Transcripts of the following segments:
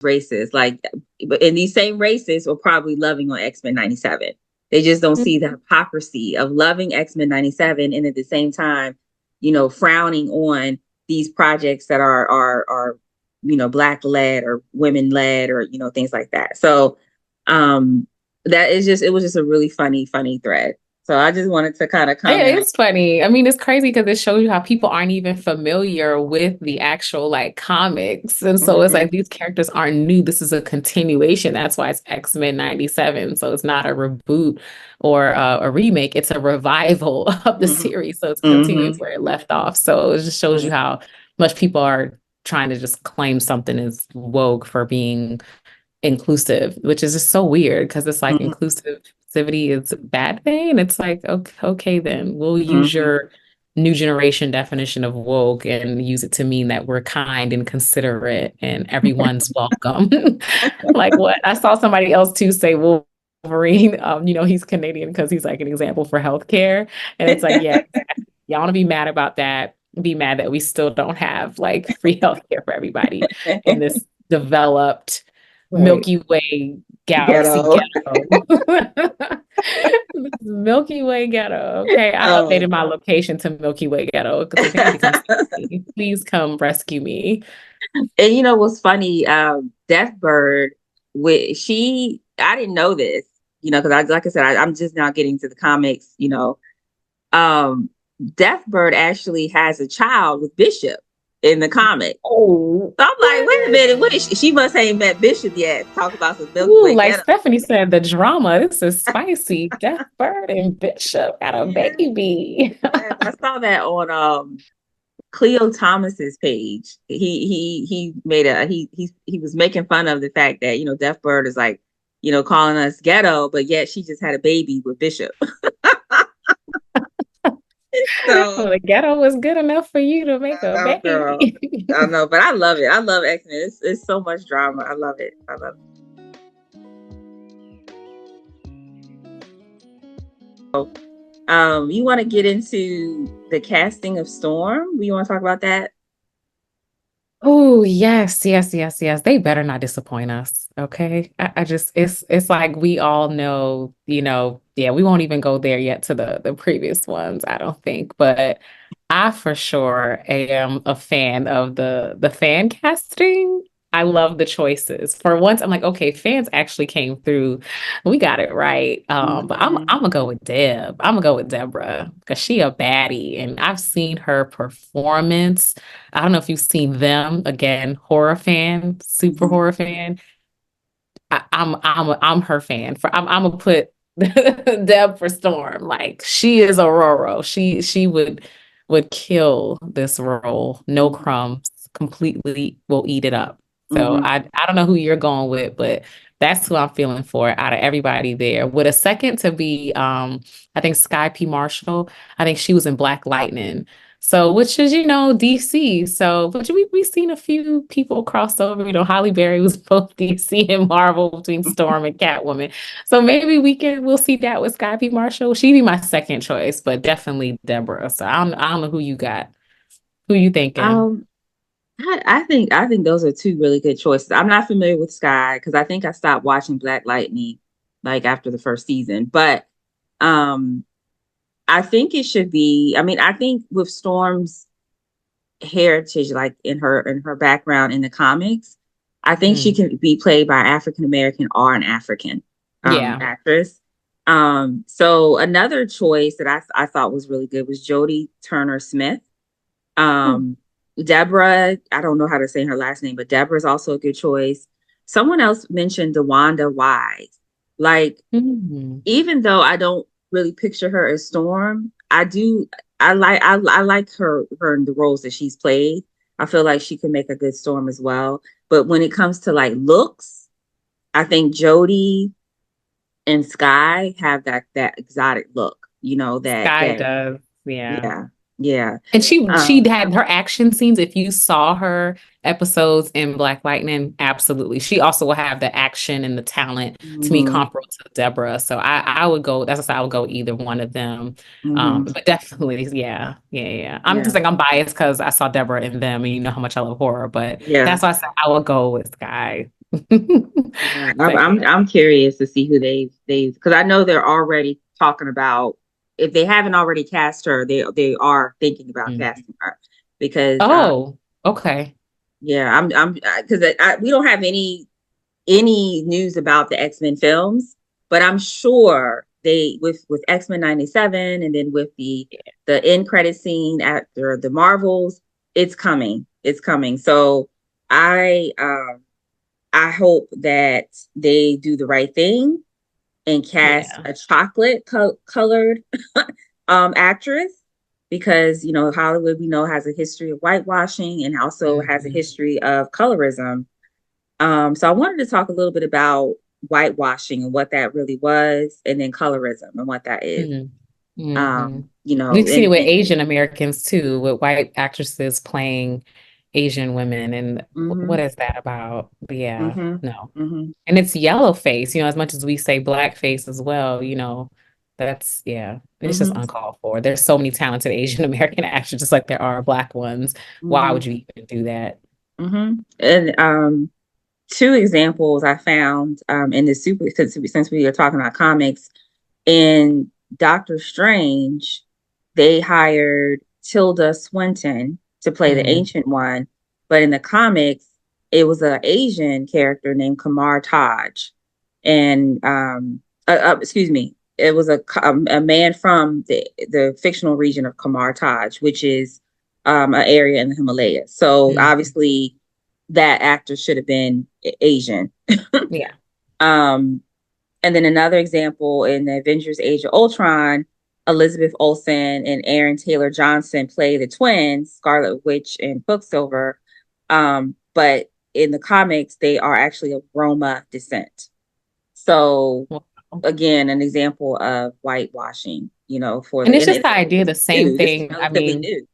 races. Like, and these same races were probably loving on X-Men 97. They just don't see the hypocrisy of loving X-Men 97 and at the same time, frowning on these projects that are Black led or women led or, things like that. So it was just a really funny thread. So I just wanted to kind of comment. It's funny. I mean, it's crazy because it shows you how people aren't even familiar with the actual like comics. And so it's like Mhm, these characters aren't new. This is a continuation. That's why it's X-Men 97. So it's not a reboot or a remake. It's a revival of the mhm, series. So it's continuing mhm, where it left off. So it just shows you how much people are trying to just claim something is woke for being inclusive, which is just so weird because it's like mhm, inclusivity is a bad thing. And it's like, okay, then we'll use mhm. your new generation definition of woke and use it to mean that we're kind and considerate and everyone's welcome. Like what? I saw somebody else too say Wolverine, he's Canadian because he's like an example for healthcare. And it's like, yeah, exactly. Y'all want to be mad about that. Be mad that we still don't have like free healthcare for everybody in this developed Right. Milky Way galaxy Ghetto. ghetto. Milky Way ghetto. Okay, I Um, updated my location to Milky Way ghetto because they need to come save me. Please come rescue me. and what's funny? Deathbird, I didn't know this, because like I said, I'm just now getting to the comics. Um, Deathbird actually has a child with Bishop in the comic. Oh, So I'm like, wait a what? minute, what is she? She must ain't met Bishop yet. Talk about some Milky Ooh, Way like ghetto. Stephanie said, the drama. This is spicy. Deathbird and Bishop got a Yeah, baby. yes. I saw that on Cleo Thomas's page. He made he was making fun of the fact that Deathbird is like calling us ghetto, but yet she just had a baby with Bishop. So The ghetto was good enough for you to make I a know, girl. baby. I know, but I love it. I love X-Men. It's so much drama. I love it. I love it. You want to get into the casting of Storm? You want to talk about that? Oh, yes, yes, yes, yes. They better not disappoint us. Okay. I just it's like we all know, yeah, we won't even go there yet to the previous ones, I don't think. But I for sure am a fan of the fan casting. I love the choices. For once, I'm like, okay, fans actually came through. We got it right. But I'm Mhm. gonna go with Deb. I'm gonna go with Deborah because she a baddie, and I've seen her performance. I don't know if you've seen them again, horror fan, super Mhm. horror fan. I'm her fan. I'm gonna put Deb for Storm. Like she is Ororo. She would kill this role. No Mhm. crumbs. Completely will eat it up. So Mhm. I don't know who you're going with, but that's who I'm feeling for out of everybody there. With a second to be I think Sky P. Marshall. I think she was in Black Lightning. So, which is, DC. So, but we've seen a few people cross over. Halle Berry was both DC and Marvel between Storm and Catwoman. So maybe we'll see that with Sky P. Marshall. She'd be my second choice, but definitely Deborah. So I don't know who you got. Who you thinking? Um, I think those are two really good choices. I'm not familiar with Sky because I think I stopped watching Black Lightning like after the first season. But um I think it should be, I mean, I think with Storm's heritage, like in her background in the comics, I think she Mm, can be played by African American or an African yeah. actress. So another choice that I thought was really good was Jodie Turner Smith. Um, Deborah, I don't know how to say her last name, but Deborah is also a good choice. Someone else mentioned DeWanda Wise. Like, Mm. even though I don't really picture her as Storm, I do. I like her in the roles that she's played. I feel like she could make a good Storm as well. But when it comes to like looks, I think Jodie and Sky have that exotic look. Sky That does. Yeah. yeah, yeah. And she Um, had her action scenes. If you saw her episodes in Black Lightning, absolutely. She also will have the action and the talent to me mhm, comparable to Deborah. So I would go, that's what I would go either one of them. mhm, But definitely, yeah, yeah, yeah. I'm just yeah, like I'm biased because I saw Deborah in them and you know how much I love horror, but yeah. that's why I said I would go with Sky. Yeah, Second. I'm curious to see who they because I know they're already talking about if they haven't already cast her, they are thinking about Mhm. casting her because Oh, okay. yeah, I'm because we don't have any news about the X-Men films, but I'm sure they with X-Men 97 and then with the end credit scene after the Marvels, it's coming. It's coming. So I hope that they do the right thing and cast Yeah. a chocolate colored actress because you know Hollywood we know has a history of whitewashing and also has a Mhm. history of colorism. So I wanted to talk a little bit about whitewashing and what that really was, and then colorism and what that is. Mhm. Mhm. You know, We've seen it with Asian Americans too, with white actresses playing Asian women. And what mm-hmm, is that about? But yeah, mm-hmm, no. mm-hmm, And it's yellow face, as much as we say black face as well, that's, yeah, it's just mm-hmm, uncalled for. There's so many talented Asian American actors, just like there are black ones. Why mm-hmm, would you even do that? mm-hmm. And two examples I found in the super since we are talking about comics in Doctor Strange, they hired Tilda Swinton to play the Mm, Ancient One, but in the comics, it was an Asian character named Kamar Taj, and excuse me, it was a man from the fictional region of Kamar Taj, which is an area in the Himalayas. So mm, obviously, that actor should have been Asian. yeah. um, and then another example in the Avengers Age of Ultron, Elizabeth Olsen and Aaron Taylor Johnson play the twins, Scarlet Witch and Quicksilver. But in the comics, they are actually of Roma descent. So Wow. again, an example of whitewashing, you know, for And the it's and just the it's idea, the same new. This is thing. I relatively mean, new.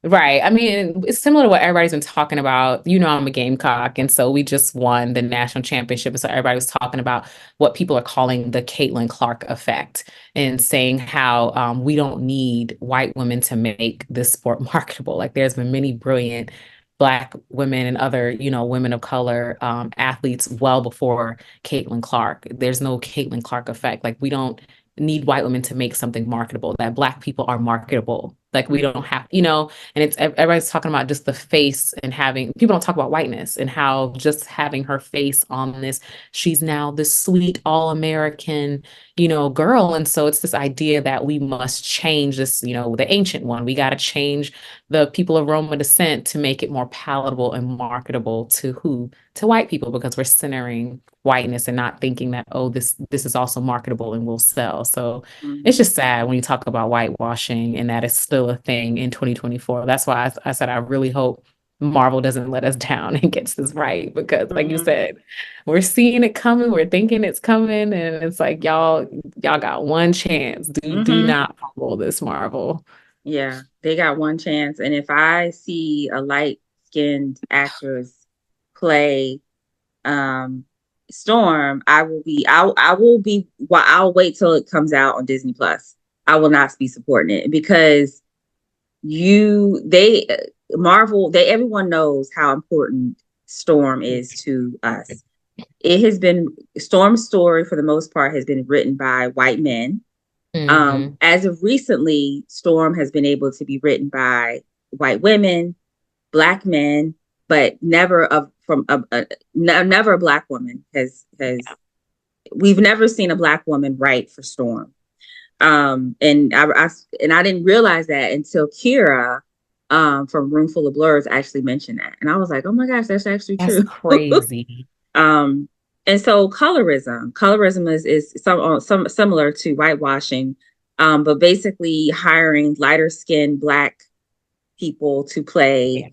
right. I mean, it's similar to what everybody's been talking about. I'm a Gamecock, and so we just won the national championship. And so everybody was talking about what people are calling the Caitlin Clark effect and saying how we don't need white women to make this sport marketable. Like there's been many brilliant Black women and other, women of color athletes well before Caitlin Clark. There's no Caitlin Clark effect. Like we don't need white women to make something marketable, that Black people are marketable. Like we don't have, and it's everybody's talking about just the face and having people don't talk about whiteness and how just having her face on this, she's now this sweet all-American, girl. And so it's this idea that we must change this, the ancient one. We got to change the people of Roma descent to make it more palatable and marketable to who? To white people, because we're centering whiteness and not thinking that, oh, this is also marketable and will sell. So it's Mhm. just sad when you talk about whitewashing and that is still a thing in 2024. That's why I said I really hope Marvel doesn't let us down and gets this right because, like you Mhm. said, we're seeing it coming, we're thinking it's coming, and it's like y'all got one chance. Do Mhm. not fumble this, Marvel. Yeah, they got one chance. And if I see a light skinned actress play um Storm, I will be well, I'll wait till it comes out on Disney Plus. I will not be supporting it because you they Marvel, they everyone knows how important Storm is to us. It has been Storm's story for the most part has been written by white men. Hmm. As of recently, Storm has been able to be written by white women, black men, but never of from never a black woman has we've never seen a black woman write for Storm. And I didn't realize that until Kira from Roomful of Blurs actually mentioned that, and I was like, oh my gosh, that's actually That's true. crazy. um, and so colorism is some similar to whitewashing, but basically hiring lighter skinned black people to play Yeah.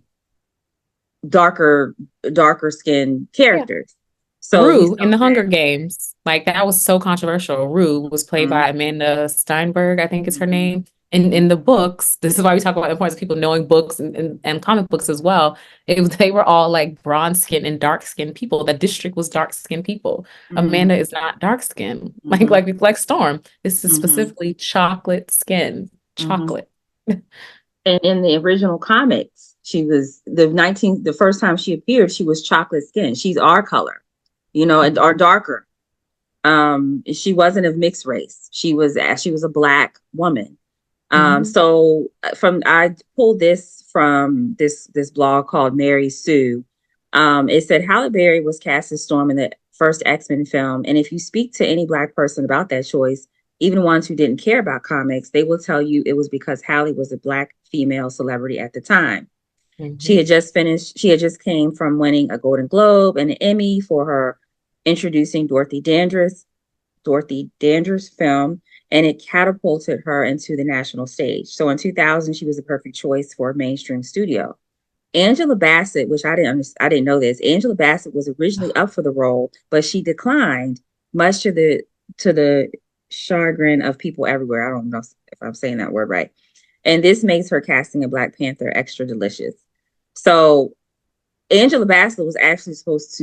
darker darker skinned Yeah. characters. So we Rue saw in the Hunger that. Games, like that was so controversial. Rue was played Mm-hmm, by Amanda Steinberg, I think is her mm-hmm, name. In the books, this is why we talk about the importance of people knowing books and comic books as well. They were all like bronze skin and dark skinned people. The district was dark skinned people. mm-hmm, Amanda is not dark skin, like mm-hmm, Storm. This is mm-hmm, specifically chocolate skin, mm-hmm. chocolate. And in the original comics, she was the first time she appeared, she was chocolate skin. She's our color. or darker. She wasn't of mixed race. She was a black woman. Mhm. So from I pulled this from this blog called Mary Sue. It said Halle Berry was cast as Storm in the first X-Men film, and if you speak to any black person about that choice, even ones who didn't care about comics, they will tell you it was because Halle was a black female celebrity at the time. She had Mhm. just finished. She had just came from winning a Golden Globe and an Emmy for her introducing Dorothy Dandridge's film, and it catapulted her into the national stage. So in 2000, she was a perfect choice for a mainstream studio. Angela Bassett, which I didn't know this. Angela Bassett was originally up for the role, but she declined, much to the chagrin of people everywhere. I don't know if I'm saying that word right. And this makes her casting a Black Panther extra delicious. So Angela Bassett was actually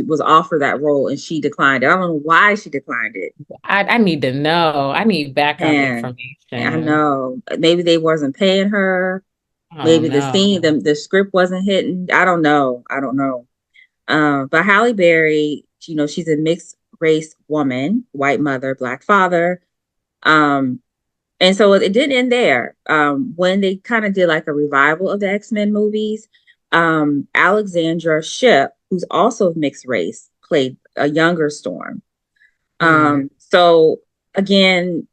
was offered that role and she declined it. I don't know why she declined it. I need to know. I need backup And I information. know maybe they wasn't paying her. Oh Maybe the no. scene, the script wasn't hitting. I don't know. I don't know. But Halle Berry, she's a mixed race woman, white mother, black father. Um, and so it didn't end there. When they kind of did like a revival of the X-Men movies, Alexandra Shipp, who's also of mixed race, played a younger Storm. Mm, So again,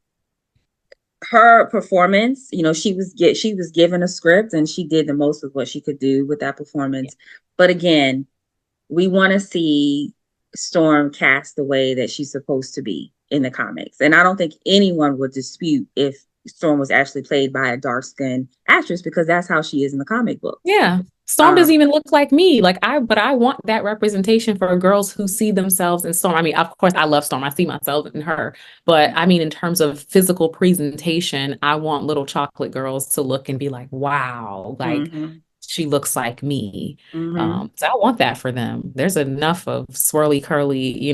her performance, she was given a script and she did the most of what she could do with that yeah. performance. But again, we want to see Storm cast the way that she's supposed to be in the comics. And I don't think anyone would dispute if Storm was actually played by a dark skinned actress because that's how she is in the comic books. Yeah. Storm doesn't Um, even look like me. But I want that representation for girls who see themselves in Storm. I mean, of course, I love Storm. I see myself in her. But I mean, in terms of physical presentation, I want little chocolate girls to look and be like, wow, like mhm, she looks like me. mhm, So I want that for them. There's enough of swirly curly,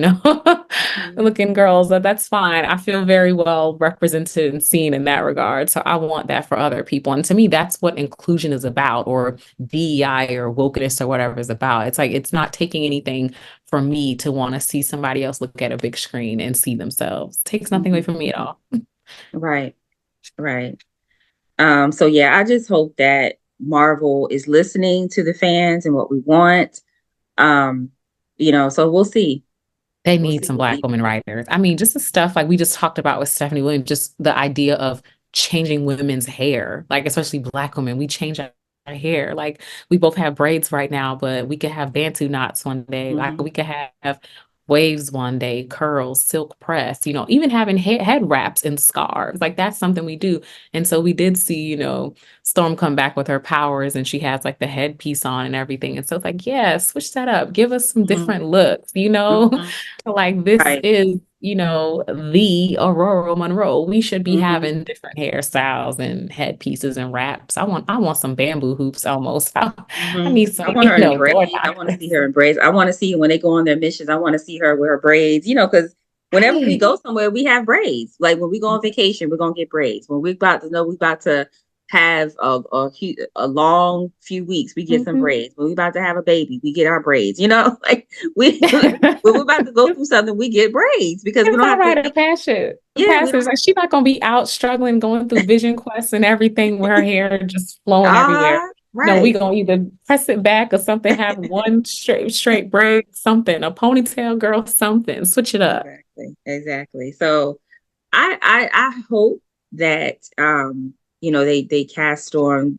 mhm, looking girls that's fine. I feel very well represented and seen in that regard. So I want that for other people. And to me, that's what inclusion is about, or DEI or wokeness or whatever is about. It's like it's not taking anything from me to want to see somebody else look at a big screen and see themselves. It takes nothing away mhm. from me at all. Right, right. So yeah, I just hope that Marvel is listening to the fans and what we want. Um, so we'll see. They We'll need see some what Black we women writers. I mean, just the stuff like we just talked about with Stephanie Williams, just the idea of changing women's hair, like especially Black women. We change our hair. Like we both have braids right now, but we could have Bantu knots one day. Like hmm we could have waves one day, curls, silk press, even having head wraps and scarves. Like that's something we do. And so we did see, Storm come back with her powers and she has like the headpiece on and everything. And so it's like, yeah, switch that up. Give us some hmm different looks. hmm Like this Right. is, the Aurora Monroe. We should be hmm having different hairstyles and headpieces and wraps. I want some bamboo hoops almost. I hmm need I some, want her in door braids. I want to see knockers. her in braids. I want to see when they go on their missions. I want to see her with her braids. Because whenever we Right. go somewhere, we have braids. Like when we go on vacation, we're gonna get braids. When we about to have a long few weeks, we get some Mhm. braids. When we about to have a baby, we get our braids. Like we when we're about to go through something, we get braids because we It's don't all have to. right, a passion. The Yeah, we don't pastor's like, she's not gonna be out struggling, going through vision quests and everything with her hair just flowing everywhere. No, we right. gonna either press it back or something, have one straight braid, something, a ponytail girl, something. Switch it up. Exactly. So I hope that they cast Storm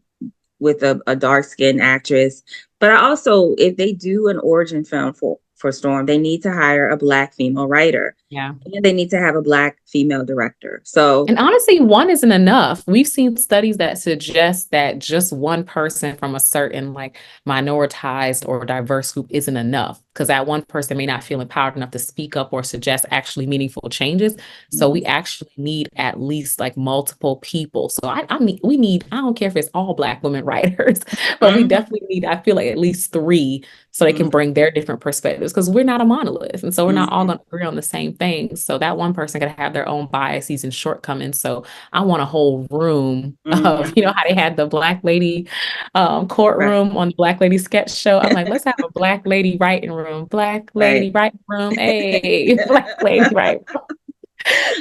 with a dark skinned actress. But I also, if they do an origin film for Storm, they need to hire a black female writer. Yeah. And they need to have a black female director. So And honestly, one isn't enough. We've seen studies that suggest that just one person from a certain like minoritized or diverse group isn't enough because that one person may not feel empowered enough to speak up or suggest actually meaningful changes. So we mhm, actually need at least like multiple people. So I mean, we need, I don't care if it's all Black women writers, but we mhm, definitely need, I feel like at least three so they can mhm, bring their different perspectives because we're not a monolith. And so we're not all mhm. going to agree on the same things. So that one person could have their own biases and shortcomings. So I want a whole room of, Mhm. how they had the Black lady Right. courtroom on the Black lady sketch show. I'm like, let's have a Black lady writing room, Black lady Right. writing room, hey, Black lady writing.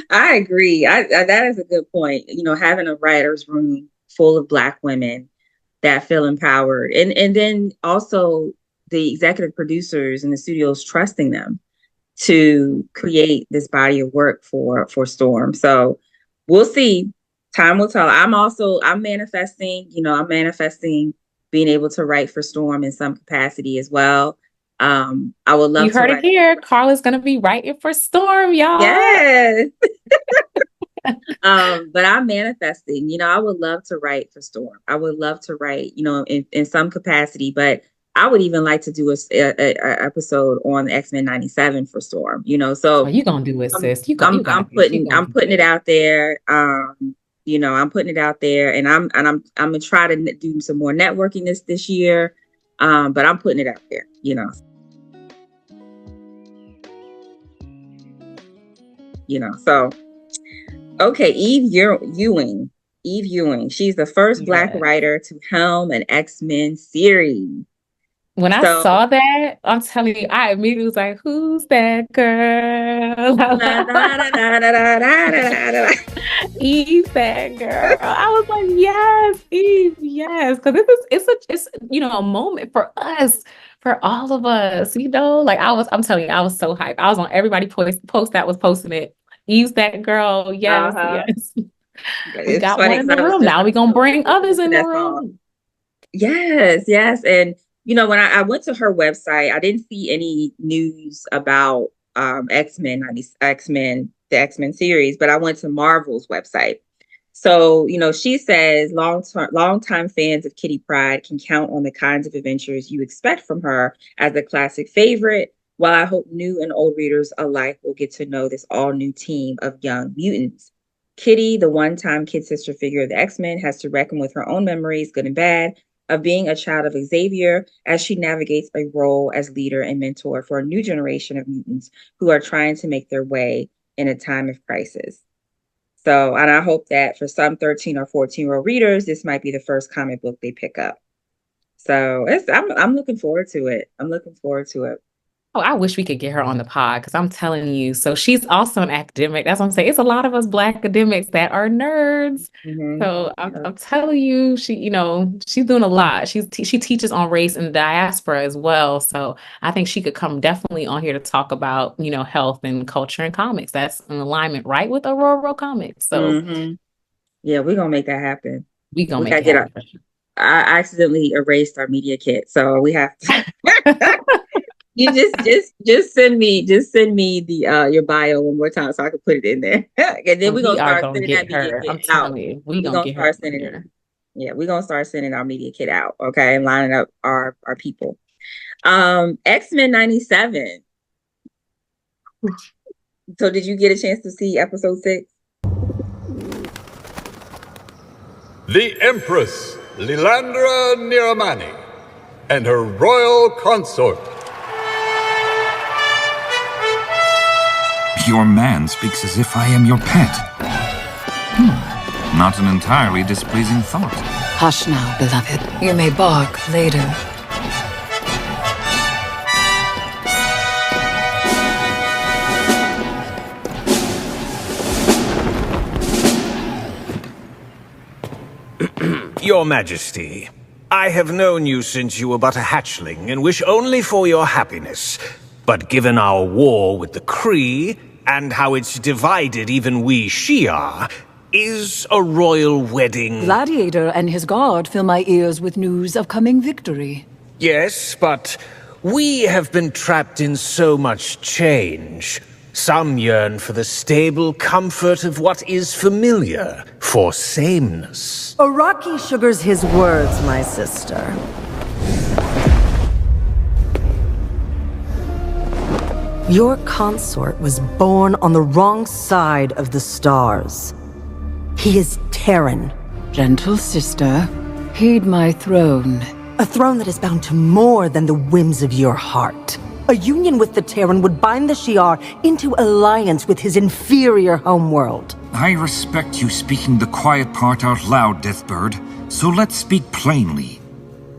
I agree. That is a good point. Having a writer's room full of Black women that feel empowered, and then also the executive producers and the studios trusting them to create this body of work for Storm. So we'll see. Time will tell. I'm manifesting. I'm manifesting being able to write for Storm in some capacity as well. I would You love to heard it write. here. Carla's gonna be writing for Storm, y'all. Yes. But I'm manifesting, I would love to write for Storm. I would love to write, in some capacity, but I would even like to do a episode on the X-Men 97 for Storm, Oh, so you gonna do it, I'm, sis. You got I'm, you got I'm this. You putting, gonna I'm do putting it it. out there. I'm putting it out there, and I'm gonna try to do some more networking this year. But I'm putting it out there, so. Okay, Ewing. Eve Ewing. She's the first Black Yeah. writer to helm an X-Men series. When I So, saw that, I'm telling you, I immediately was like, "Who's that girl?" da, da, da, da, da, da, da, da. Eve, that girl. I was like, "Yes, Eve, yes," because it's a moment for us, for all of us. Like I'm telling you, I was so hyped. I was on everybody post that was posting it. Eve's that girl. Yes, Uh-huh. yes. We It's got funny one in because the room. Now we're gonna I was bring just listening others to in the that song. room. Yes, yes. And when I went to her website, I didn't see any news about X-Men, the X-Men series, but I went to Marvel's website. So, she says long-time fans of Kitty Pryde can count on the kinds of adventures you expect from her as a classic favorite, while I hope new and old readers alike will get to know this all-new team of young mutants. Kitty, the one-time kid sister figure of the X-Men, has to reckon with her own memories, good and bad, of being a child of Xavier as she navigates a role as leader and mentor for a new generation of mutants who are trying to make their way in a time of crisis. So, and I hope that for some 13 or 14-year-old readers, this might be the first comic book they pick up. So I'm looking forward to it. I'm looking forward to it. Oh, I wish we could get her on the pod because I'm telling you. So she's also an academic. That's what I'm saying. It's a lot of us Black academics that are nerds. Mm-hmm. So I'm, Yeah. I'm telling you, she's doing a lot. She teaches on race and diaspora as well. So I think she could come definitely on here to talk about, health and culture and comics. That's in alignment, right, with Ororo comics. So Mm-hmm. Yeah, we're gonna make that happen. we gonna We make gotta it get up. happen for I accidentally erased our media kit, so we have to. sure. You just send me the your bio one more time so I can put it in there. And then we're We gonna are start gonna sending that get media her. kit I'm out. telling you, we We're gonna gonna get her start on sending it. here. Yeah, we're gonna start sending our media kit out, okay, and lining up our people. X-Men 97. So did you get a chance to see episode 6? The Empress, Lilandra Niramani, and her royal consort. Your man speaks as if I am your pet. Not an entirely displeasing thought. Hush now, beloved. You may bark later. Your Majesty, I have known you since you were but a hatchling and wish only for your happiness. But given our war with the Kree, and how it's divided even we Shi'ar, is a royal wedding... Gladiator and his guard fill my ears with news of coming victory. Yes, but we have been trapped in so much change. Some yearn for the stable comfort of what is familiar, for sameness. Araki sugars his words, my sister. Your consort was born on the wrong side of the stars. He is Terran. Gentle sister, heed my throne. A throne that is bound to more than the whims of your heart. A union with the Terran would bind the Shi'ar into alliance with his inferior homeworld. I respect you speaking the quiet part out loud, Deathbird. So let's speak plainly.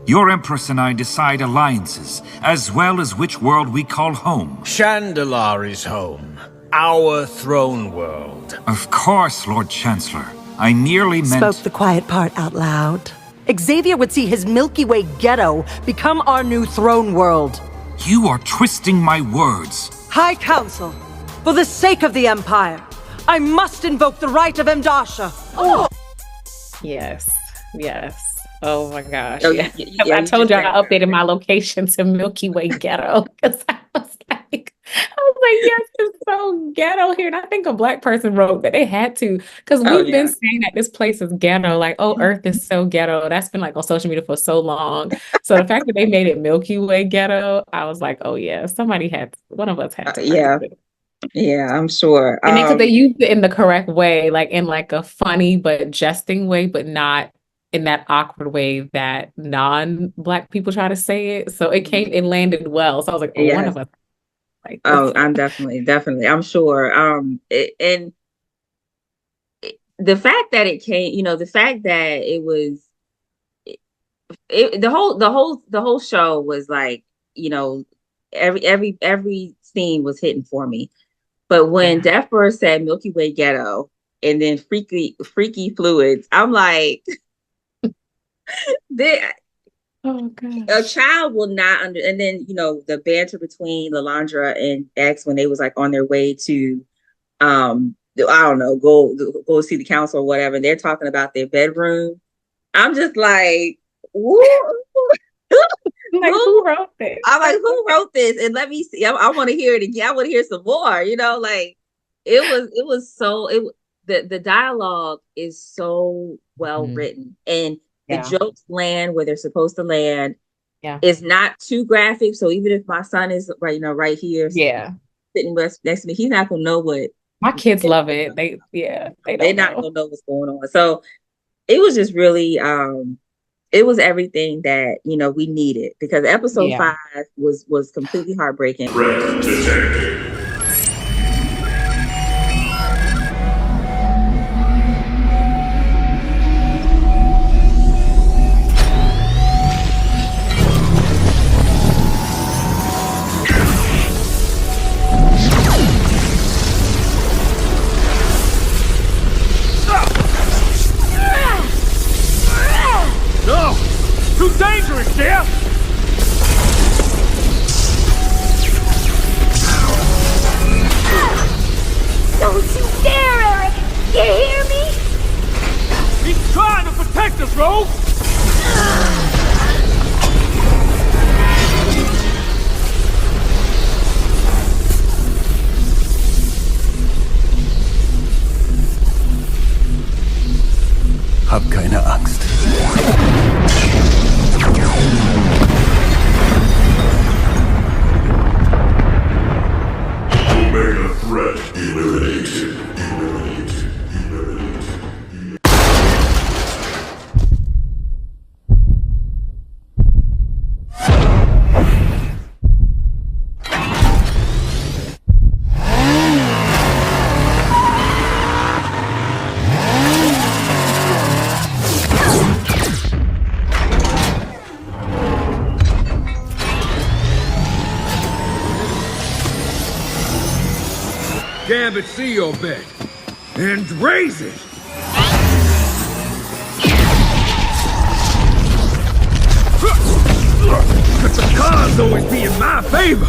Your Empress and I decide alliances, as well as which world we call home. Chandalar is home. Our throne world. Of course, Lord Chancellor. I nearly meant... Spoke the quiet part out loud. Xavier would see his Milky Way ghetto become our new throne world. You are twisting my words. High Council, for the sake of the Empire, I must invoke the right of Mdasha. Oh. Yes. Yes. Oh my gosh. Oh, Yeah. yeah, I told you I updated my location to Milky Way Ghetto because I was like, yes, it's so ghetto here. And I think a Black person wrote that they had to because we've been saying that this place is ghetto. Like, oh, Earth is so ghetto. That's been like on social media for so long. So the fact that they made it Milky Way Ghetto, I was like, oh yeah, one of us had to. Yeah, I'm sure. And because they used it in the correct way, like in like a funny but jesting way, but not in that awkward way that non-Black people try to say it. So it landed well. So I was like, one of us. Like, I'm definitely. I'm sure. And the fact that it came, the fact that it was, the whole show was like, every scene was hitting for me. But when Deathbird said Milky Way Ghetto and then freaky fluids, I'm like, oh god, a child will not under. And then the banter between Lalandra and X when they was like on their way to, I don't know, go see the council or whatever. And they're talking about their bedroom. I'm just like, like who wrote this? I'm like, who wrote this? And let me see. I want to hear it again. I want to hear some more. Like it was so. The dialogue is so well written, and the jokes land where they're supposed to land. Yeah, it's not too graphic. So even if my son is right here, sitting next to me, he's not gonna know what. My kids love it. They're not gonna know what's going on. So it was just really. It was everything that we needed because episode 5 was completely heartbreaking. Threat detected. Too dangerous, dear! Don't you dare, Eric! You hear me? He's trying to protect us, Rogue! Hab keine Angst. Omega threat eliminated. Gambit, see your bet and raise it. But the cards always be in my favor.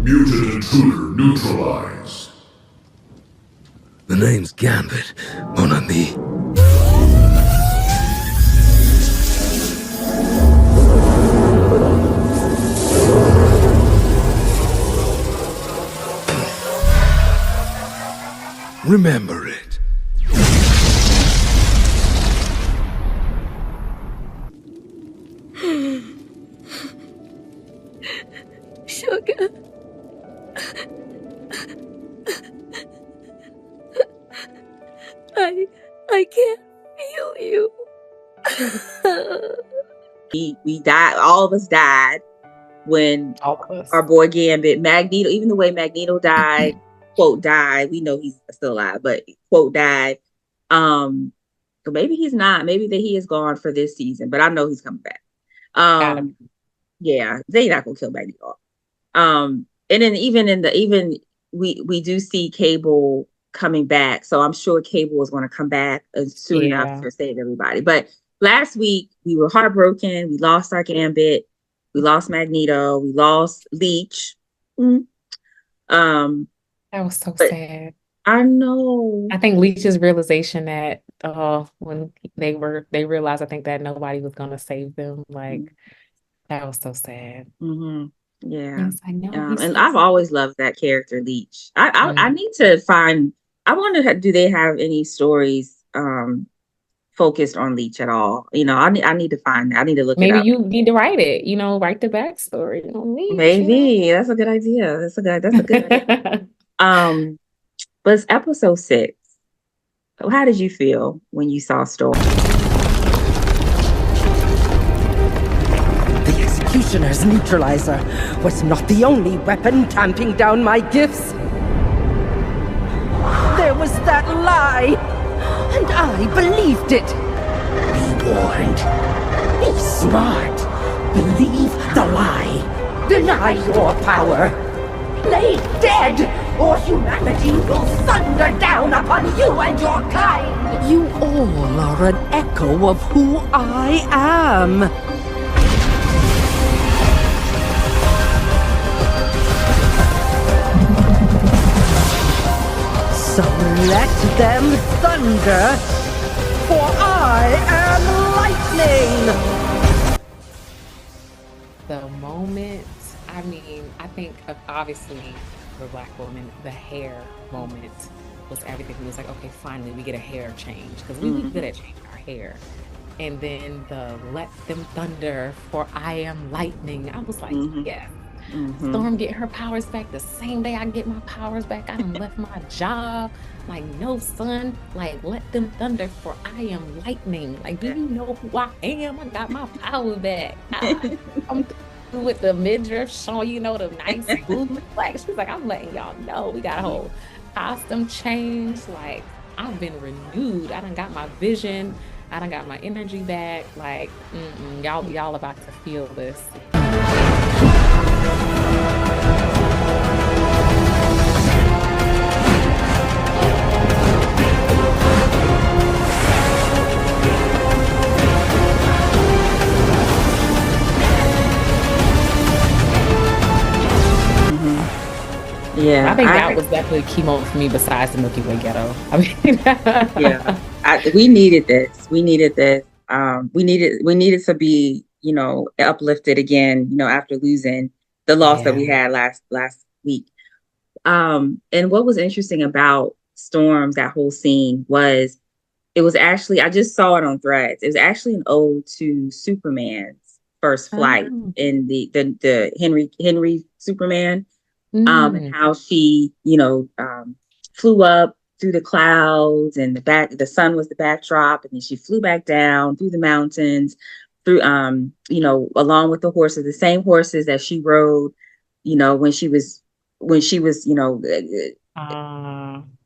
Mutant intruder neutralized. The name's Gambit, mon ami. Remember it. Sugar. we died. All of us died when our boy Gambit, Magneto, even the way Magneto died, quote died. We know he's still alive, but quote died. So maybe he's not. Maybe that he is gone for this season, but I know he's coming back. Yeah, they're not gonna kill Magneto. And then even we do see Cable coming back, so I'm sure Cable is going to come back soon enough to save everybody. But last week we were heartbroken. We lost our Gambit. We lost Magneto. We lost Leech. That was so sad. I know. I think Leech's realization that when they realized, I think that nobody was gonna save them. Like that was so sad. Yeah. I know. And I've always loved that character, Leech. I need to find. I wonder, do they have any stories focused on Leech at all? You know, I need to find that. I need to look it up. Maybe you need to write it. You know, write the backstory on Leech. Maybe that's a good idea. That's a good idea. But it's episode 6. So how did you feel when you saw Storm? The Executioner's neutralizer was not the only weapon tamping down my gifts. There was that lie, and I believed it. Be warned. Be smart. Believe the lie. Deny your power. Play dead, or humanity will thunder down upon you and your kind. You all are an echo of who I am. So let them thunder, for I am lightning! The moment, I mean, I think obviously the Black woman, the hair moment was everything. It was like, okay, finally we get a hair change, because we were good at changing our hair. And then the let them thunder, for I am lightning. I was like, yeah. Storm get her powers back the same day I get my powers back. I done left my job. Like, no, son. Like, let them thunder, for I am lightning. Like, do you know who I am? I got my power back. I'm with the midriff showing, you know, the nice boobs. Like, she's like, I'm letting y'all know we got a whole costume change. Like, I've been renewed. I done got my vision. I done got my energy back. Like, y'all about to feel this. Yeah, I think that was definitely a key moment for me, besides the Milky Way ghetto. I mean, yeah, we needed this. We needed this. We needed to be, you know, uplifted again, you know, after losing the loss that we had last week. And what was interesting about Storm, that whole scene, was it was actually, I just saw it on Threads. It was actually an ode to Superman's first flight in the Henry Superman. And how she, you know, flew up through the clouds, and the sun was the backdrop, and then she flew back down through the mountains, through, you know, along with the horses, the same horses that she rode, you know, when she was, you know,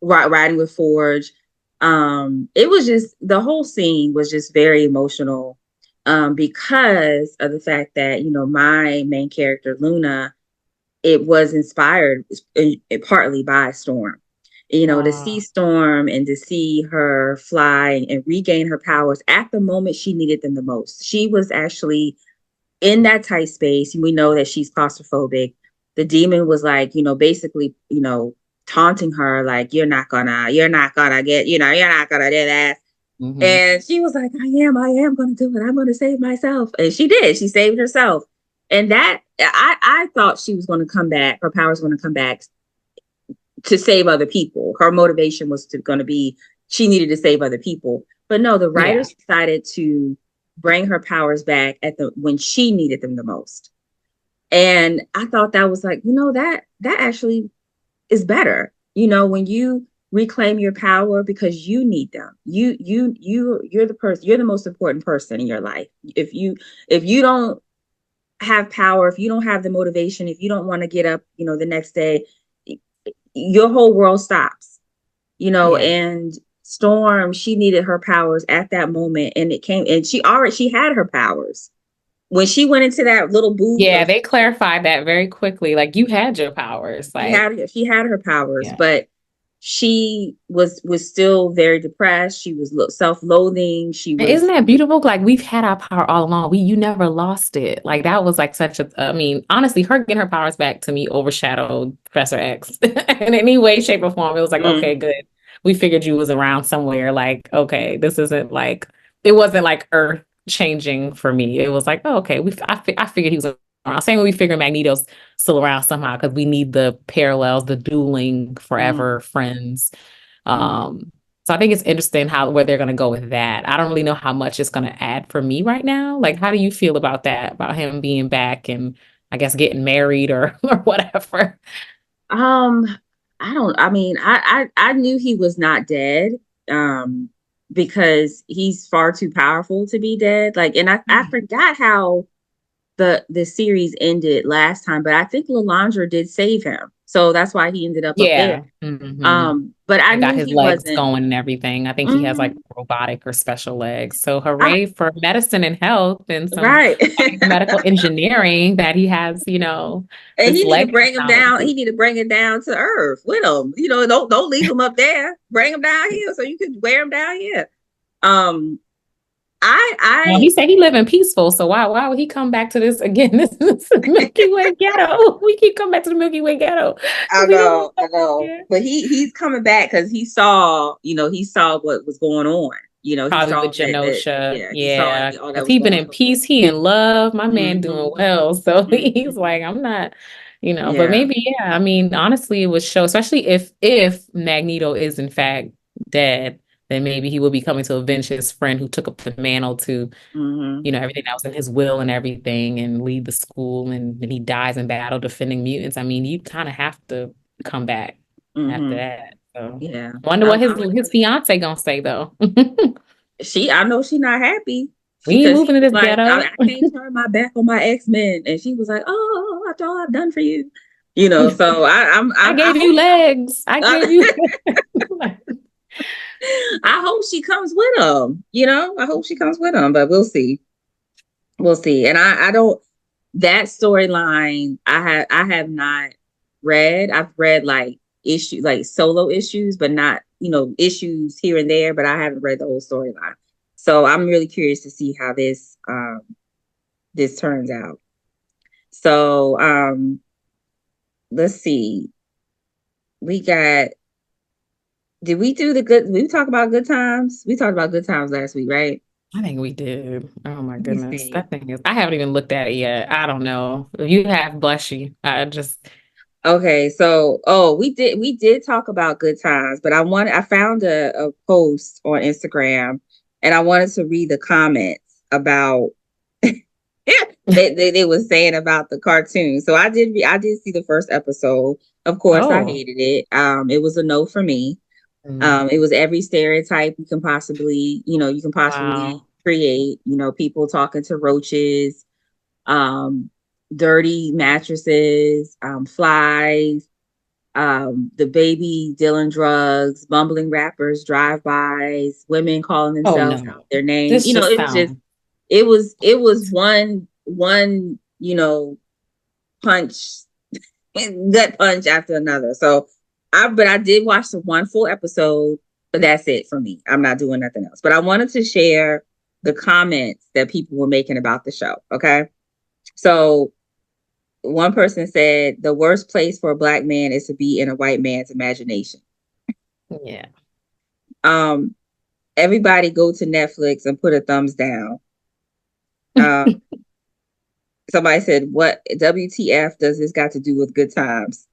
riding with Forge. It was just, the whole scene was just very emotional, because of the fact that, you know, my main character, Luna, it was inspired partly by Storm. You know, to see Storm and to see her fly and regain her powers at the moment she needed them the most. She was actually in that tight space. We know that she's claustrophobic. The demon was like, you know, basically, you know, taunting her, like, you're not gonna get, you know, you're not gonna do that. And she was like, I am gonna do it. I'm gonna save myself. And she did. She saved herself. And that, I thought she was going to come back. Her powers going to come back to save other people. Her motivation was going to be, she needed to save other people. But no, the writers decided to bring her powers back when she needed them the most. And I thought that was like, you know, that actually is better. You know, when you reclaim your power because you need them. You're the person, you're the most important person in your life. If you don't have power, if you don't have the motivation, if you don't want to get up, the next day, your whole world stops, Yeah. and Storm, she needed her powers at that moment, and it came, and she had her powers when she went into that little booth. Yeah, they clarified that very quickly. Like, you had your powers. Like, she had her powers, yeah. but she was still very depressed. She was self-loathing. Isn't that beautiful? Like, we've had our power all along. You never lost it. Like, that was like such a, I mean, honestly, her getting her powers back to me overshadowed Professor X in any way, shape, or form. It was like, okay, good. We figured you was around somewhere. Like, okay, this isn't like, it wasn't like earth changing for me. It was like, oh, okay. I figured he was around. Same way we figure Magneto's still around somehow, because we need the parallels, the dueling forever friends. So I think it's interesting where they're going to go with that. I don't really know how much it's going to add for me right now. Like, how do you feel about that? About him being back and I guess getting married or whatever? I knew he was not dead, because he's far too powerful to be dead. Like, and I forgot how the series ended last time, but I think Lalandra did save him. So that's why he ended up there. But I got knew his he legs wasn't going and everything. I think he has like robotic or special legs. So hooray for medicine and health and some medical engineering that he has, And he need to bring him down. He need to bring it down to Earth with him. Don't leave him up there. Bring him down here so you can wear him down here. Well, he said he living peaceful, so why would he come back to this again? This is Milky Way ghetto. We keep coming back to the Milky Way ghetto. I know. But he's coming back because he saw what was going on. Probably he saw with Genosha. Yeah. Because he been in peace, he in love. My man doing well. So he's like, I'm not, but maybe, yeah. I mean, honestly, it would show, especially if Magneto is in fact dead, then maybe he will be coming to avenge his friend who took up the mantle to, everything that was in his will and everything, and lead the school, and then he dies in battle defending mutants. I mean, you kind of have to come back after that. So yeah, wonder what his fiance gonna say though. I know she not happy. We ain't moving to this ghetto. I can't turn my back on my X-Men, and she was like, "Oh, that's all I've done for you." So I gave you legs. I gave you. I hope she comes with him. I hope she comes with him, but we'll see. And I don't. That storyline, I have not read. I've read like solo issues, but not issues here and there. But I haven't read the whole storyline, so I'm really curious to see how this turns out. So let's see. Did we do we talk about Good Times? We talked about Good Times last week, right? I think we did. Oh my goodness. That thing is, I haven't even looked at it yet. I don't know. You have, bless you. Okay, so we did talk about Good Times, but I found a post on Instagram, and I wanted to read the comments about they was saying about the cartoon. So I did see the first episode. Of course, I hated it. It was a no for me. It was every stereotype you can possibly create. People talking to roaches, dirty mattresses, flies, the baby dealing drugs, bumbling rappers, drive-bys, women calling themselves out their names. It was one punch, gut punch after another. So but I did watch the one full episode, but that's it for me. I'm not doing nothing else. But I wanted to share the comments that people were making about the show. Okay. So one person said the worst place for a Black man is to be in a white man's imagination. Yeah. Everybody go to Netflix and put a thumbs down. Somebody said, what WTF does this got to do with Good Times?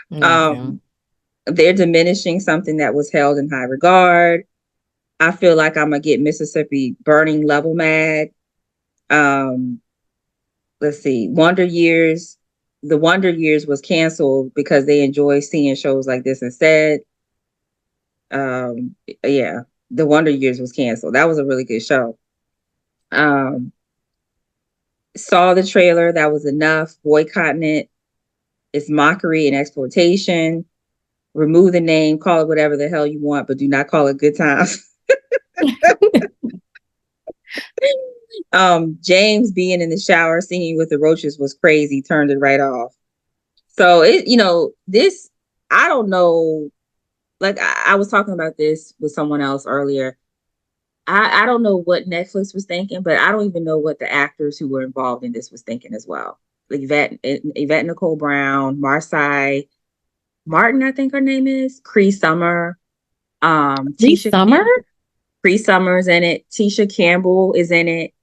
They're diminishing something that was held in high regard. I feel like I'm gonna get Mississippi burning level mad. Let's see. Wonder Years The Wonder Years was canceled because they enjoy seeing shows like this instead. Yeah, The Wonder Years was canceled. That was a really good show. Saw the trailer. That was enough. Boycotting it. It's mockery and exploitation. Remove the name. Call it whatever the hell you want, but do not call it Good Times. James being in the shower singing with the roaches was crazy. Turned it right off. So this, I don't know. Like I was talking about this with someone else earlier. I don't know what Netflix was thinking, but I don't even know what the actors who were involved in this was thinking as well. Like Yvette Nicole Brown, Marcy Martin, I think her name is, Cree Summer, Tisha Summer? Cree Summer's in it. Tisha Campbell is in it.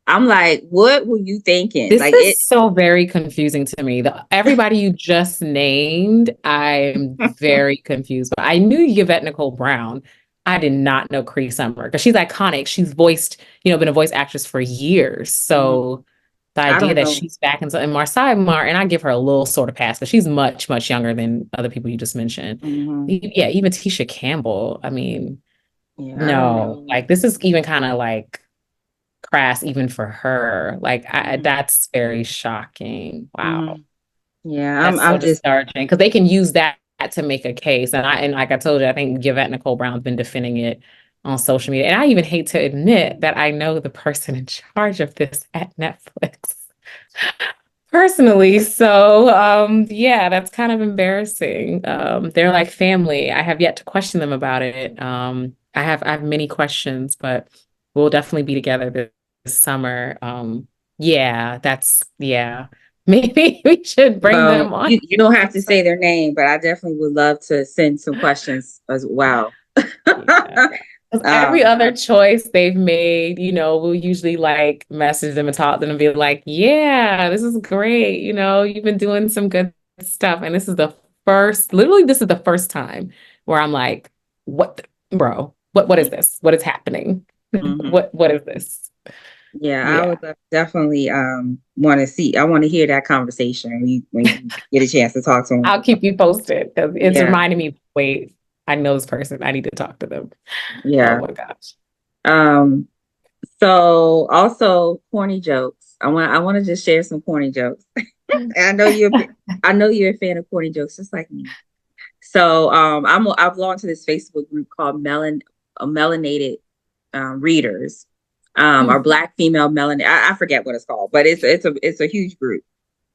I'm like, what were you thinking? This like is so very confusing to me. Everybody you just named, I'm very confused. But I knew Yvette Nicole Brown. I did not know Cree Summer because she's iconic. She's voiced, been a voice actress for years. So the idea that she's back and Marcy Martin, I give her a little sort of pass, but she's much, much younger than other people you just mentioned. Yeah, even Tisha Campbell. I mean, no, like this is even kind of like crass even for her. Like that's very shocking. Wow. Yeah, I'm just discouraging because they can use that to make a case. And like I told you, I think Yvette Nicole Brown's been defending it on social media. And I even hate to admit that I know the person in charge of this at Netflix personally. So yeah, that's kind of embarrassing. They're like family. I have yet to question them about it. I have many questions, but we'll definitely be together this summer. Yeah. Maybe we should bring them on. You don't have to say their name, but I definitely would love to send some questions as well. Every other choice they've made, we'll usually like message them and talk to them and be like, yeah, this is great. You've been doing some good stuff. And this is the first time where I'm like, bro, what is this? What is happening? What is this? Yeah, I would definitely want to see. I want to hear that conversation when you get a chance to talk to them. I'll keep you posted because it's reminding me. Wait, I know this person. I need to talk to them. Yeah. Oh my gosh. So also Corny Jokes. I want to just share some corny jokes. I know you're a fan of corny jokes, just like me. So I belong to this Facebook group called Melanated Readers. Or Black female melanated. I forget what it's called, but it's a huge group.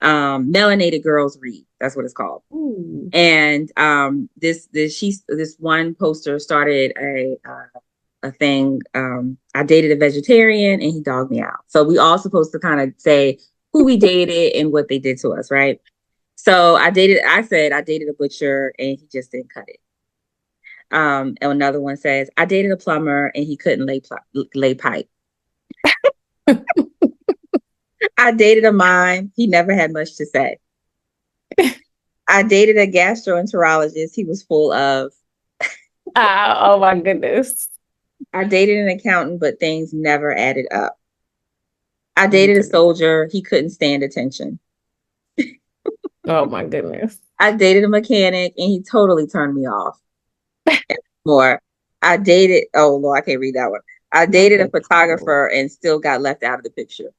Melanated Girls Read. That's what it's called. Ooh. And this one poster started a thing. I dated a vegetarian and he dogged me out. So we all supposed to kind of say who we dated and what they did to us, right? So I said I dated a butcher and he just didn't cut it. And another one says I dated a plumber and he couldn't lay pipe. I dated a mime. He never had much to say. I dated a gastroenterologist. He was full of. Oh my goodness. I dated an accountant, but things never added up. I dated a soldier. He couldn't stand attention. Oh my goodness. I dated a mechanic and he totally turned me off. More. I dated. Oh Lord, I can't read that one. I dated a photographer and still got left out of the picture.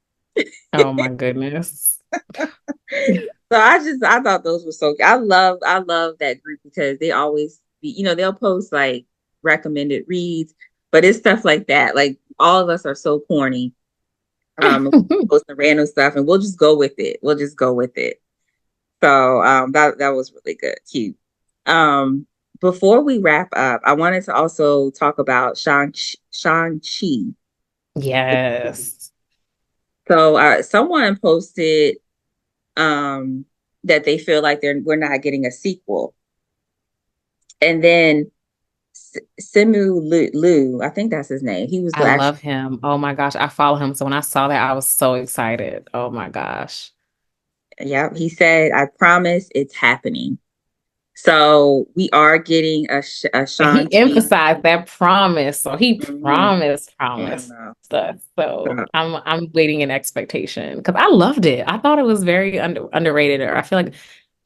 Oh my goodness. So I thought those were so I love that group because they always they'll post like recommended reads, but it's stuff like that. Like all of us are so corny. Posting random stuff and we'll just go with it. So that was really good. Cute. Before we wrap up, I wanted to also talk about Shang Chi. Yes. So someone posted that they feel like we're not getting a sequel. And then Simu Liu, I think that's his name. He was I love him. Oh my gosh. I follow him. So when I saw that, I was so excited. Oh my gosh. Yeah. He said, I promise it's happening. So we are getting a And Shang he Chi. emphasized that promise. So he Mhm. Yeah, promised no. stuff. So So, I'm waiting in expectation because I loved it. I thought it was very underrated. Or I feel like,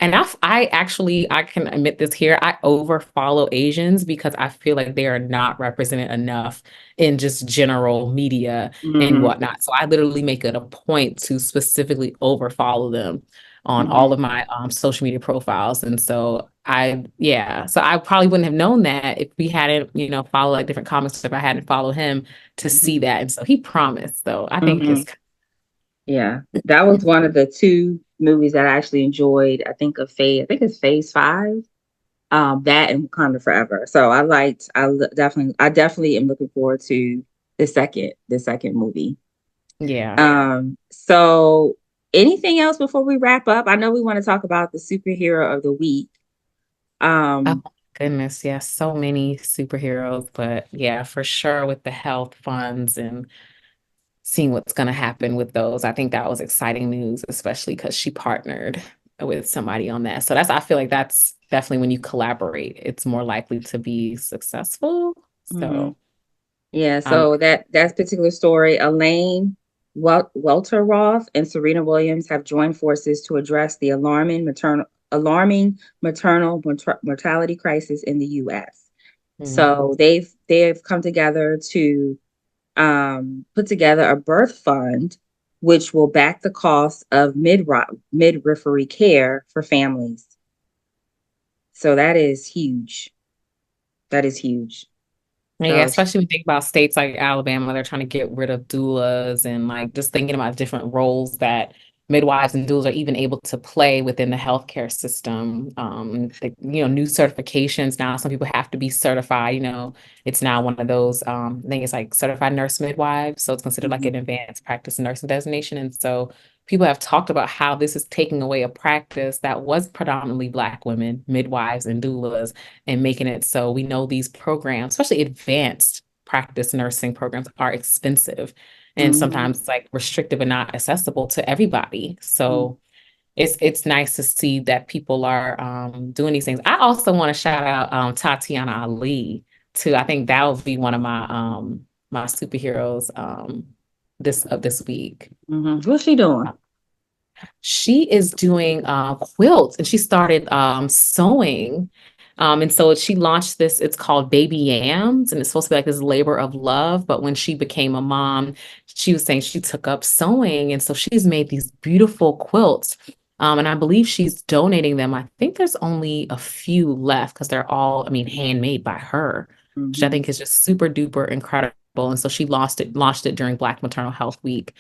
and I actually I can admit this here. I over follow Asians because I feel like they are not represented enough in just general media and mhm, whatnot. So I literally make it a point to specifically over follow them on mhm, all of my social media profiles. And so so I probably wouldn't have known that if we hadn't, followed like different comics, if I hadn't followed him to see mhm, that. And so he promised, though. I think mhm. it's Yeah, that was one of the two movies that I actually enjoyed. I think it's Phase 5. That and Wakanda Forever. So I definitely am looking forward to the second movie. yeah. So anything else before we wrap up? I know we want to talk about the superhero of the week. Oh Um, goodness, yeah, so many superheroes, but yeah, for sure with the health funds and seeing what's going to happen with those. I think that was exciting news, especially because she partnered with somebody on that. So I feel like that's definitely when you collaborate, it's more likely to be successful. mhm. So, Yeah, um, so that particular story, Elaine Welteroth and Serena Williams have joined forces to address the alarming maternal mortality crisis in the U.S. mm, So they've come together to put together a birth fund, which will back the cost of midwifery care for families. So that is huge. That is huge. yeah, So especially when you think about states like Alabama, they're trying to get rid of doulas and like just thinking about different roles that midwives and doulas are even able to play within the healthcare system. New certifications now, some people have to be certified, it's now one of those, I think it's like certified nurse midwives. So it's considered like mhm, an advanced practice nursing designation. And so people have talked about how this is taking away a practice that was predominantly Black women, midwives and doulas, and making it so we know these programs, especially advanced practice nursing programs, are expensive and mhm, sometimes like restrictive and not accessible to everybody. mhm. So it's nice to see that people are doing these things. I also want to shout out Tatiana Ali too. I think that would be one of my superheroes this week. What's she doing? She is doing quilts and she started sewing. And so she launched this, it's called Baby Yams, and it's supposed to be like this labor of love. But when she became a mom, she was saying she took up sewing. And so she's made these beautiful quilts. And I believe she's donating them. I think there's only a few left because they're all, I mean, handmade by her, which I Mhm, think is just super duper incredible. And so she launched it during Black Maternal Health Week,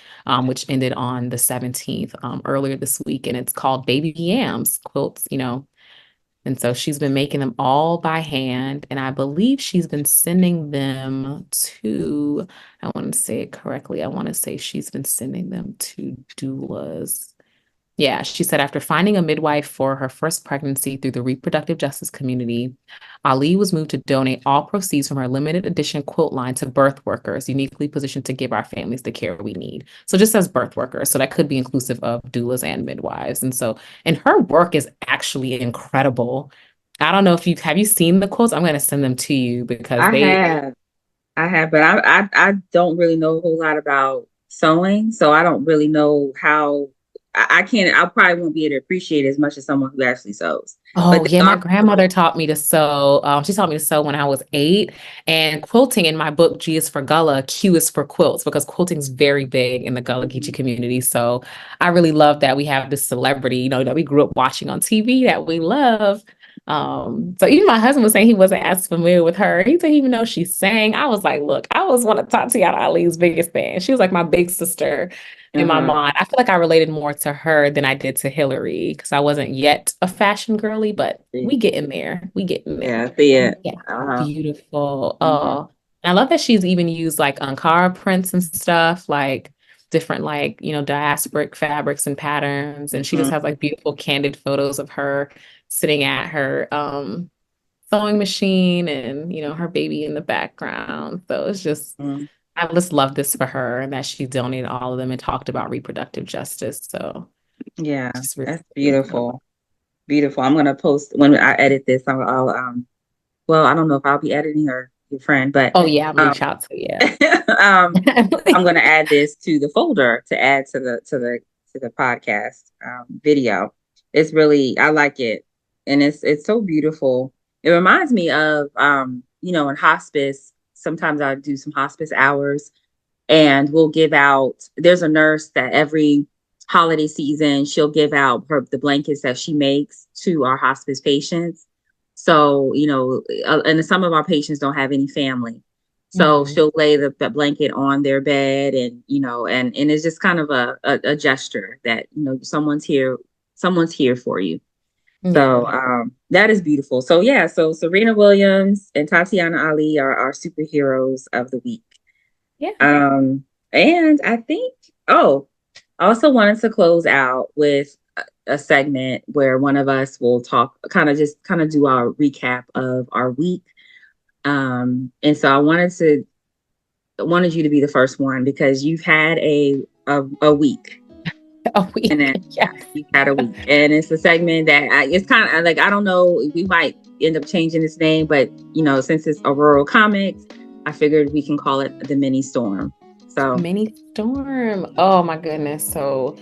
which ended on the 17th, earlier this week. And it's called Baby Yams quilts. And so she's been making them all by hand. And I believe she's been sending them to, I want to say it correctly. I want to say she's been sending them to doulas. Yeah, she said after finding a midwife for her first pregnancy through the reproductive justice community, Ali was moved to donate all proceeds from her limited edition quilt line to birth workers, uniquely positioned to give our families the care we need. So just as birth workers, so that could be inclusive of doulas and midwives. And her work is actually incredible. I don't know if have you seen the quilts? I'm going to send them to you because I they have, but I don't really know a whole lot about sewing, so I don't really know how. I can't. I probably won't be able to appreciate it as much as someone who actually sews. But Oh, they yeah, my are grandmother taught me to sew. She taught me to sew when I was 8. And quilting in my book, G is for Gullah, Q is for quilts, because quilting is very big in the Gullah Geechee community. So I really love that we have this celebrity, that we grew up watching on TV that we love. So even my husband was saying he wasn't as familiar with her. He didn't even know she sang. I was like, look, I was one of Tatiana Ali's biggest fans. She was like my big sister in my uh-huh. mind. I feel like I related more to her than I did to Hillary because I wasn't yet a fashion girly, but we get in there. We get in there. Yeah, see it. Yeah, Uh-huh. beautiful. Mhm, Oh, and I love that she's even used like Ankara prints and stuff, like different like, diasporic fabrics and patterns. And she just mhm, has like beautiful candid photos of her sitting at her sewing machine and, her baby in the background. So it's just mhm. I just love this for her and that she donated all of them and talked about reproductive justice. So Yeah, just really, that's really incredible. beautiful. Beautiful. I'm gonna post when I edit this. Well, I don't know if I'll be editing or your friend, but Oh yeah, I'll reach out to you. I'm gonna add this to the folder to add to the podcast video. It's really, I like it, and it's so beautiful. It reminds me of in hospice. Sometimes I do some hospice hours, and we'll give out. There's a nurse that every holiday season she'll give out the blankets that she makes to our hospice patients. So and some of our patients don't have any family, so she'll lay the blanket on their bed, and and it's just kind of a gesture that someone's here for you. So that is beautiful. So yeah, so Serena Williams and Tatiana Ali are our superheroes of the week. Yeah. And I think, I also wanted to close out with a segment where one of us will talk, kind of do our recap of our week. And so I wanted you to be the first one because you've had a week. A week. And then Yes. you've had a week. And it's a segment that it's kind of like, I don't know, we might end up changing its name, but since it's Ororo Comics, I figured we can call it the Mini Storm. So Mini Storm. Oh my goodness. So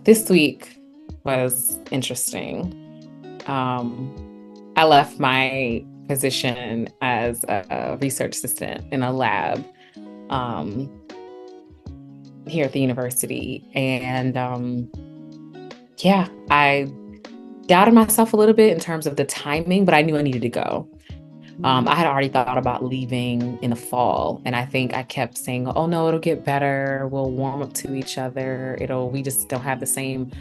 this week was interesting. I left my position as a research assistant in a lab here at the university. And I doubted myself a little bit in terms of the timing, but I knew I needed to go. I had already thought about leaving in the fall, and I think I kept saying, oh no, it'll get better. We'll warm up to each other. We just don't have the same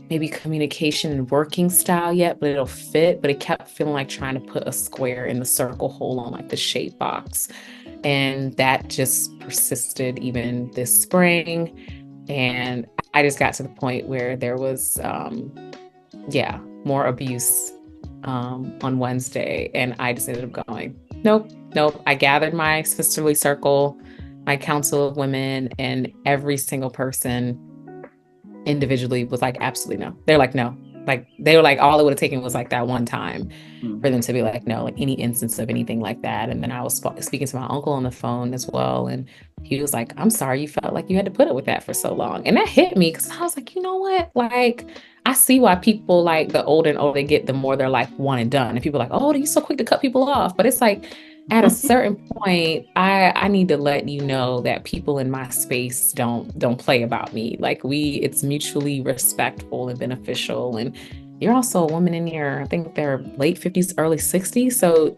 maybe communication and working style yet, but it'll fit. But it kept feeling like trying to put a square in the circle hole on like the shape box. And that just persisted even this spring. And I just got to the point where there was, more abuse on Wednesday, and I just ended up going, nope. I gathered my sisterly circle, my council of women, and every single person individually was like, absolutely no. They're like, no. Like, they were like, all it would have taken was like that one time for them to be like, no, like any instance of anything like that. And then I was speaking to my uncle on the phone as well. And he was like, I'm sorry you felt like you had to put up with that for so long. And that hit me because I was like, you know what? Like, I see why people, like, the older and older they get, the more they're like one and done. And people are like, oh, you're so quick to cut people off. But it's like, at a certain point, I need to let you know that people in my space don't play about me. Like, it's mutually respectful and beneficial. And you're also a woman in your, I think they're late 50s, early 60s. So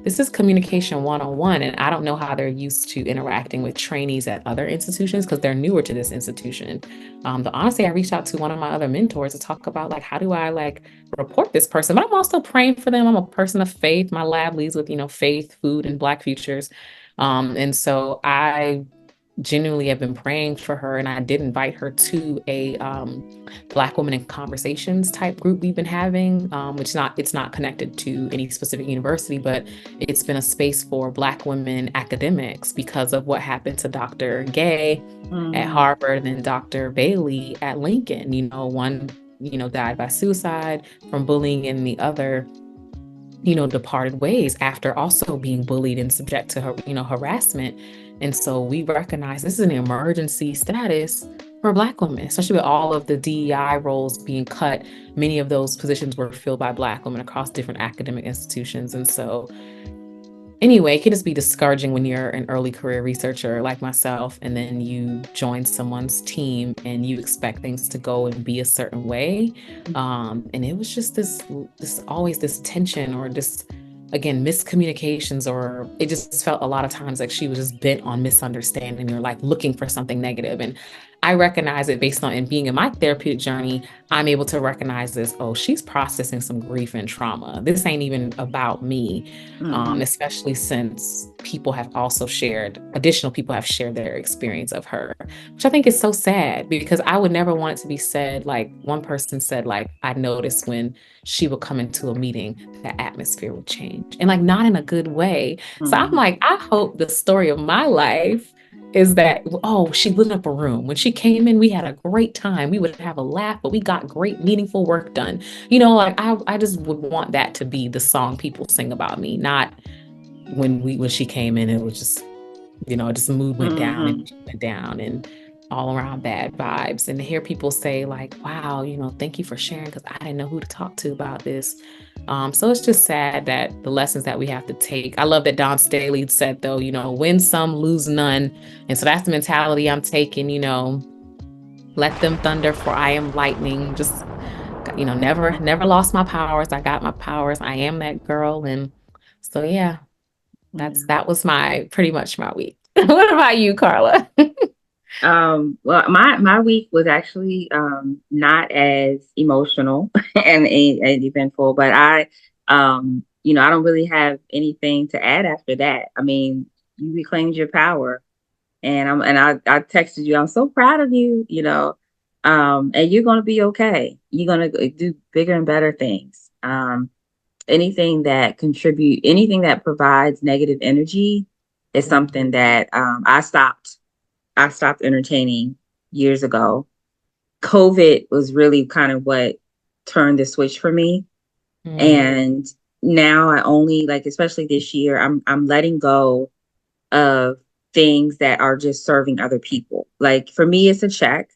this is communication 101. And I don't know how they're used to interacting with trainees at other institutions because they're newer to this institution. But honestly, I reached out to one of my other mentors to talk about, like, how do I like report this person? But I'm also praying for them. I'm a person of faith. My lab leads with, faith, food, and Black futures. And so I genuinely have been praying for her, and I did invite her to a Black Women in Conversations type group we've been having, which it's not connected to any specific university, but it's been a space for Black women academics because of what happened to Dr. Gay at Harvard and Dr. Bailey at Lincoln. One died by suicide from bullying, and the other departed ways after also being bullied and subject to harassment. And so we recognize this is an emergency status for Black women, especially with all of the DEI roles being cut. Many of those positions were filled by Black women across different academic institutions. And so anyway, it can just be discouraging when you're an early career researcher like myself, and then you join someone's team and you expect things to go and be a certain way. And it was just this always this tension, or just, again, miscommunications, or it just felt a lot of times like she was just bent on misunderstanding or like looking for something negative. And I recognize it based on, and being in my therapeutic journey, I'm able to recognize this. Oh, she's processing some grief and trauma. This ain't even about me, especially since additional people have shared their experience of her, which I think is so sad, because I would never want it to be said. Like, one person said, like, I noticed when she would come into a meeting, the atmosphere would change, and like not in a good way. So I'm like, I hope the story of my life is that, oh, she lit up a room. When she came in, we had a great time. We would have a laugh, but we got great, meaningful work done. Like I just would want that to be the song people sing about me, not when she came in, it was just, just the mood went down and went down and all around bad vibes. And to hear people say like, wow, thank you for sharing, because I didn't know who to talk to about this. So it's just sad that the lessons that we have to take. I love that Don Staley said, though, win some, lose none. And so that's the mentality I'm taking, let them thunder, for I am lightning. Just, never lost my powers. I got my powers. I am that girl. And so, yeah, that was pretty much my week. What about you, Carla? Well, my week was actually not as emotional and eventful, but I don't really have anything to add after that. I mean, you reclaimed your power, and I texted you, I'm so proud of you, and you're gonna be okay. You're gonna do bigger and better things. Anything that provides negative energy is something that I stopped entertaining years ago. COVID was really kind of what turned the switch for me. And now I only, like, especially this year, I'm letting go of things that are just serving other people. Like, for me, it's a check,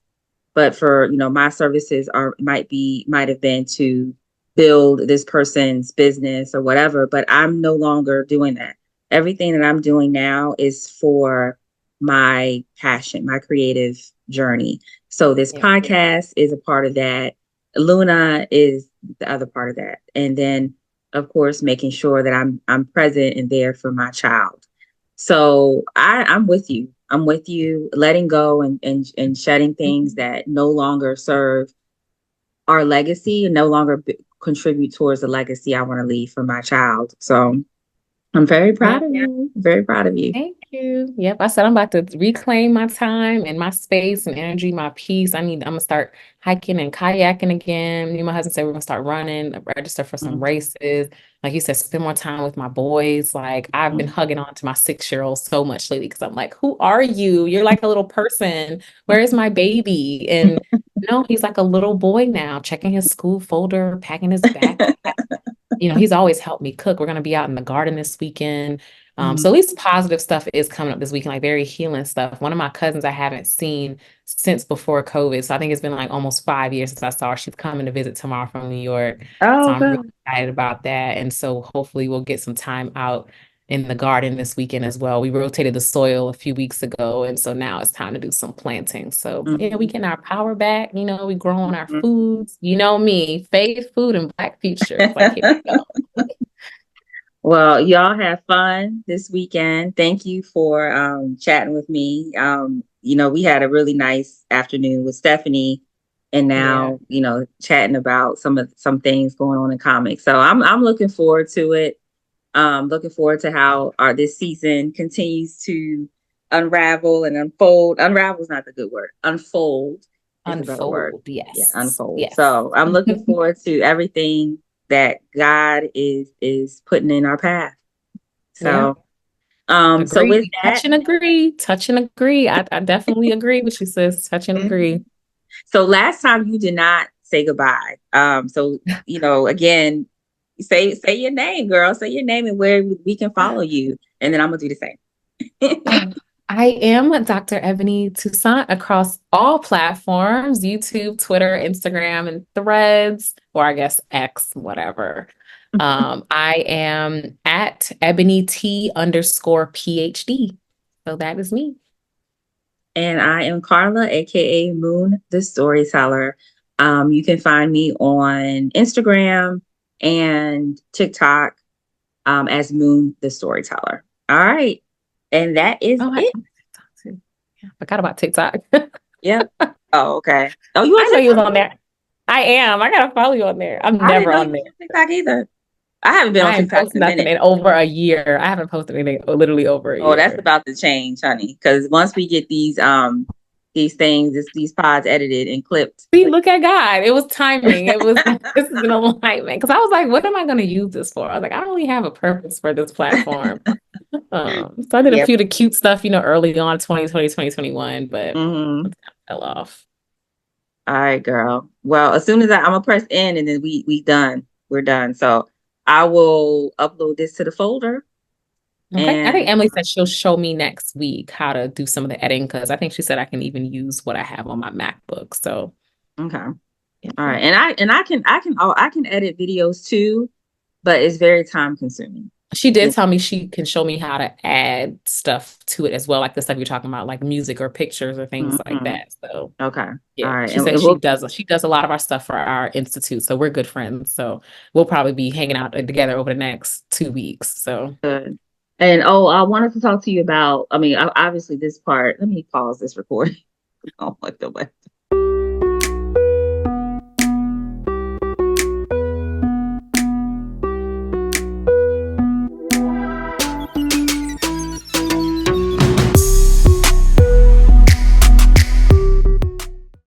but for, my services might have been to build this person's business or whatever, but I'm no longer doing that. Everything that I'm doing now is for my passion, my creative journey. So this podcast is a part of that. Luna is the other part of that. And then, of course, making sure that I'm present and there for my child. So I'm with you. I'm with you, letting go and shedding things that no longer serve our legacy and no longer contribute towards the legacy I want to leave for my child. So I'm very proud of you. Very proud of you. Thank you. Yep. I said I'm about to reclaim my time and my space and energy, my peace. I'm gonna start hiking and kayaking again. Me and my husband said we're gonna start running, register for some races. Like you said, spend more time with my boys. Like, I've been hugging on to my 6-year-old so much lately, because I'm like, who are you? You're like a little person. Where is my baby? And no, he's like a little boy now, checking his school folder, packing his backpack. He's always helped me cook. We're going to be out in the garden this weekend. So at least positive stuff is coming up this weekend, like very healing stuff. One of my cousins I haven't seen since before COVID. So I think it's been like almost 5 years since I saw her. She's coming to visit tomorrow from New York. Oh, so I'm really excited about that. And so hopefully we'll get some time out in the garden this weekend as well. We rotated the soil a few weeks ago, and so now it's time to do some planting. So yeah, we getting our power back. We growing our foods. Me, faith, food, and Black future. Like, here we go. Well, y'all have fun this weekend. Thank you for chatting with me. We had a really nice afternoon with Stephanie, and now chatting about some things going on in comics. So I'm looking forward to it. Looking forward to how this season continues to unravel and unfold. Unravel is not the good word. Unfold. Unfold, yes. Yeah, unfold. Yes. So I'm looking forward to everything that God is putting in our path. So, so with that, touch and agree. I definitely agree with you, sis. Touch and agree. So last time you did not say goodbye. So again, say your name, girl. Say your name and where we can follow you, and then I'm gonna do the same. I am Dr. Ebony Toussaint across all platforms: YouTube, Twitter, Instagram, and Threads, or I guess X, whatever. I am at Ebony T_PhD. So that is me. And I am Carla, aka Moon the Storyteller. You can find me on Instagram and TikTok as Moon the Storyteller. All right. And that is it. I forgot about TikTok. Yep. Oh, okay. Oh, you I know you was on there. I am. I gotta follow you on there. I'm never on there. TikTok either. I haven't been on TikTok in over a year. I haven't posted anything literally over a year. Oh, that's about to change, honey. Because once we get these things, these pods edited and clipped. See, look at God. It was timing. It was this is an alignment. Because I was like, what am I going to use this for? I was like, I don't really have a purpose for this platform. So I did a few of the cute stuff, early on 2020, 2021, but Mm-hmm. it fell off. All right, girl. Well, as soon as I'm gonna press N and then we done. We're done. So I will upload this to the folder. Okay. I think And Emily said she'll show me next week how to do some of the editing because I think she said I can even use what I have on my MacBook. So okay. All right. And I can edit videos too, but it's very time consuming. She did tell me she can show me how to add stuff to it as well, like the stuff you're talking about, like music or pictures or things like that. So Okay. yeah, All right. she said she does a lot of our stuff for our institute. So we're good friends. So we'll probably be hanging out together over the next 2 weeks. So good. And I wanted to talk to you about, obviously this part. Let me pause this recording. Oh, what the way.